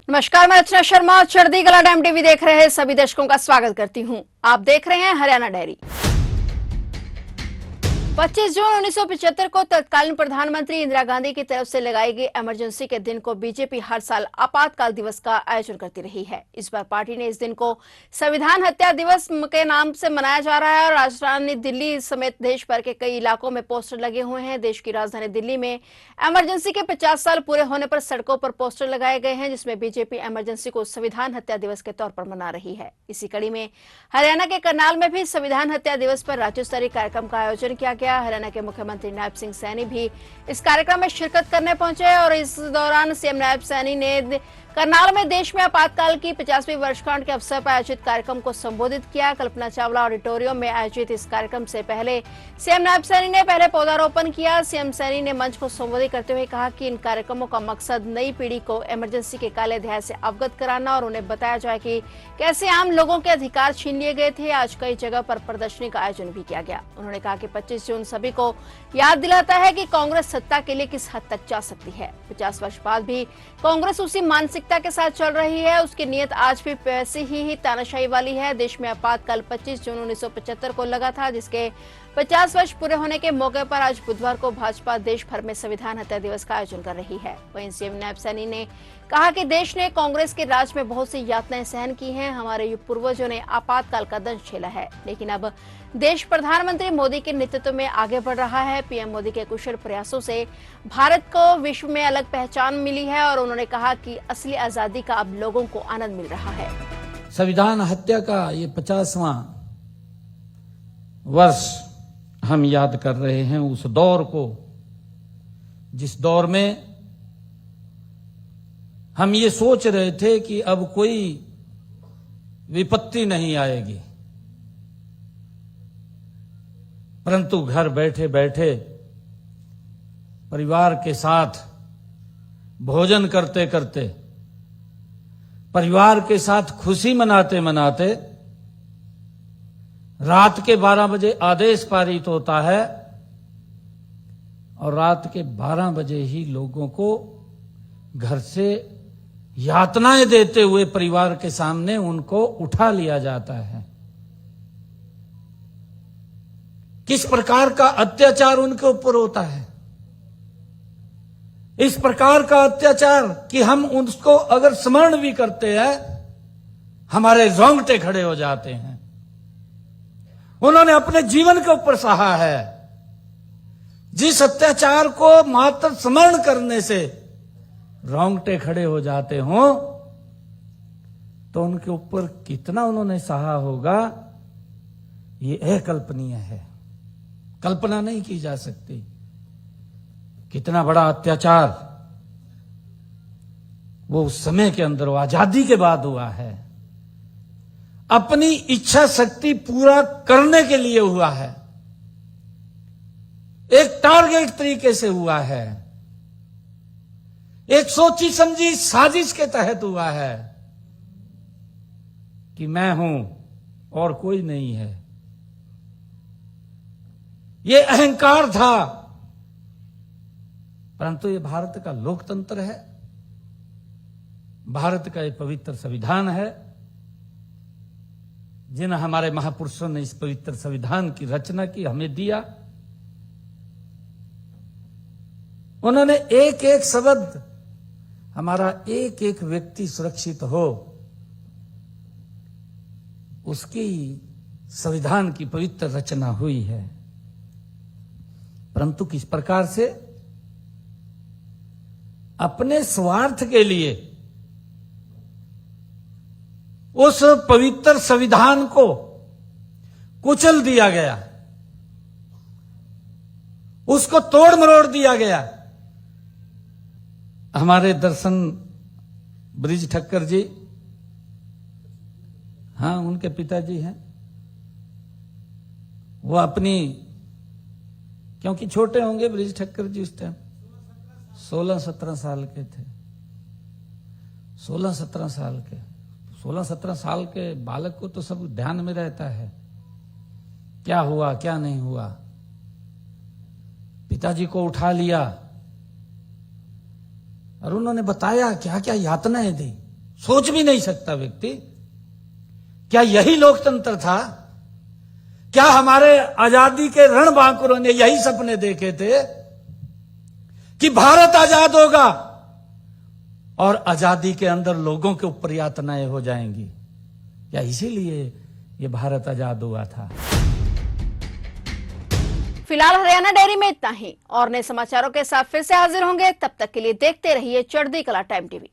नमस्कार, मैं रचना शर्मा। चढ़ती कला टाइम टीवी देख रहे हैं सभी दर्शकों का स्वागत करती हूं। आप देख रहे हैं हरियाणा डायरी। 25 जून 1975 को तत्कालीन प्रधानमंत्री इंदिरा गांधी की तरफ से लगाई गई इमरजेंसी के दिन को बीजेपी हर साल आपातकाल दिवस का आयोजन करती रही है। इस बार पार्टी ने इस दिन को संविधान हत्या दिवस के नाम से मनाया जा रहा है और राजधानी दिल्ली समेत देश भर के कई इलाकों में पोस्टर लगे हुए हैं। देश की राजधानी दिल्ली में इमरजेंसी के 50 साल पूरे होने पर सड़कों पर पोस्टर लगाए गए हैं, जिसमें बीजेपी इमरजेंसी को संविधान हत्या दिवस के तौर पर मना रही है। इसी कड़ी में हरियाणा के करनाल में भी संविधान हत्या दिवस पर राज्य स्तरीय कार्यक्रम का आयोजन किया गया। हरियाणा के मुख्यमंत्री नायब सिंह सैनी भी इस कार्यक्रम में शिरकत करने पहुंचे और इस दौरान सीएम नायब सैनी ने करनाल में देश में आपातकाल की 50वीं वर्षगांठ के अवसर पर आयोजित कार्यक्रम को संबोधित किया। कल्पना चावला ऑडिटोरियम में आयोजित इस कार्यक्रम से पहले सीएम नायब सैनी ने पहले पौधारोपण किया। सीएम सैनी ने मंच को संबोधित करते हुए कहा कि इन कार्यक्रमों का मकसद नई पीढ़ी को इमरजेंसी के काले अध्याय से अवगत कराना और उन्हें बताया जाए कि कैसे आम लोगों के अधिकार छीन लिए गए थे। आज कई जगह पर प्रदर्शनी का आयोजन भी किया गया। उन्होंने कहा कि 25 जून सभी को याद दिलाता है कि कांग्रेस सत्ता के लिए किस हद तक जा सकती है। 50 वर्ष बाद भी कांग्रेस उसी मानसिकता के साथ चल रही है। उसकी नीयत आज भी वैसी ही तानाशाही वाली है। देश में आपातकाल 25 जून 1975 को लगा था, जिसके 50 वर्ष पूरे होने के मौके पर आज बुधवार को भाजपा देश भर में संविधान हत्या दिवस का आयोजन कर रही है। वहीं सीएम नायब सैनी ने कहा कि देश ने कांग्रेस के राज में बहुत सी यातनाएं सहन की हैं। हमारे पूर्वजों ने आपातकाल का दंश झेला है, लेकिन अब देश प्रधानमंत्री मोदी के नेतृत्व में आगे बढ़ रहा है। पीएम मोदी के कुशल प्रयासों से भारत को विश्व में अलग पहचान मिली है और उन्होंने कहा कि असली आजादी का अब लोगों को आनंद मिल रहा है। संविधान हत्या का ये 50वां वर्ष हम याद कर रहे हैं, उस दौर को जिस दौर में हम ये सोच रहे थे कि अब कोई विपत्ति नहीं आएगी, परंतु घर बैठे बैठे परिवार के साथ भोजन करते करते, परिवार के साथ खुशी मनाते मनाते रात के 12 बजे आदेश पारित होता है और रात के 12 बजे ही लोगों को घर से यातनाएं देते हुए परिवार के सामने उनको उठा लिया जाता है। किस प्रकार का अत्याचार उनके ऊपर होता है, इस प्रकार का अत्याचार कि हम उसको अगर स्मरण भी करते हैं हमारे रोंगटे खड़े हो जाते हैं। उन्होंने अपने जीवन के ऊपर सहा है। जिस अत्याचार को मात्र स्मरण करने से रोंगटे खड़े हो जाते हों, तो उनके ऊपर कितना उन्होंने सहा होगा, ये अकल्पनीय है, कल्पना नहीं की जा सकती। कितना बड़ा अत्याचार वो उस समय के अंदर, वो आजादी के बाद हुआ है। अपनी इच्छा शक्ति पूरा करने के लिए हुआ है, एक टारगेट तरीके से हुआ है, एक सोची समझी साजिश के तहत हुआ है कि मैं हूं और कोई नहीं है। ये अहंकार था, परंतु ये भारत का लोकतंत्र है, भारत का ये पवित्र संविधान है। जिन हमारे महापुरुषों ने इस पवित्र संविधान की रचना की, हमें दिया, उन्होंने एक एक शब्द, हमारा एक एक व्यक्ति सुरक्षित हो, उसकी संविधान की पवित्र रचना हुई है। परंतु किस प्रकार से अपने स्वार्थ के लिए उस पवित्र संविधान को कुचल दिया गया, उसको तोड़ मरोड़ दिया गया। हमारे दर्शन ब्रिज ठक्कर जी, हाँ उनके पिताजी हैं, वो अपनी, क्योंकि छोटे होंगे ब्रिज ठक्कर जी उस टाइम 16-17 साल के थे, 16-17 साल के, 16-17 साल के बालक को तो सब ध्यान में रहता है क्या हुआ क्या नहीं हुआ। पिताजी को उठा लिया और उन्होंने बताया क्या क्या यातनाएं दी। सोच भी नहीं सकता व्यक्ति। क्या यही लोकतंत्र था? क्या हमारे आजादी के रणबांकुरों ने यही सपने देखे थे कि भारत आजाद होगा और आजादी के अंदर लोगों के ऊपर यातनाएं हो जाएंगी? क्या इसीलिए ये भारत आजाद हुआ था? फिलहाल हरियाणा डायरी में इतना ही। और नए समाचारों के साथ फिर से हाजिर होंगे। तब तक के लिए देखते रहिए चढ़ती कला टाइम टीवी।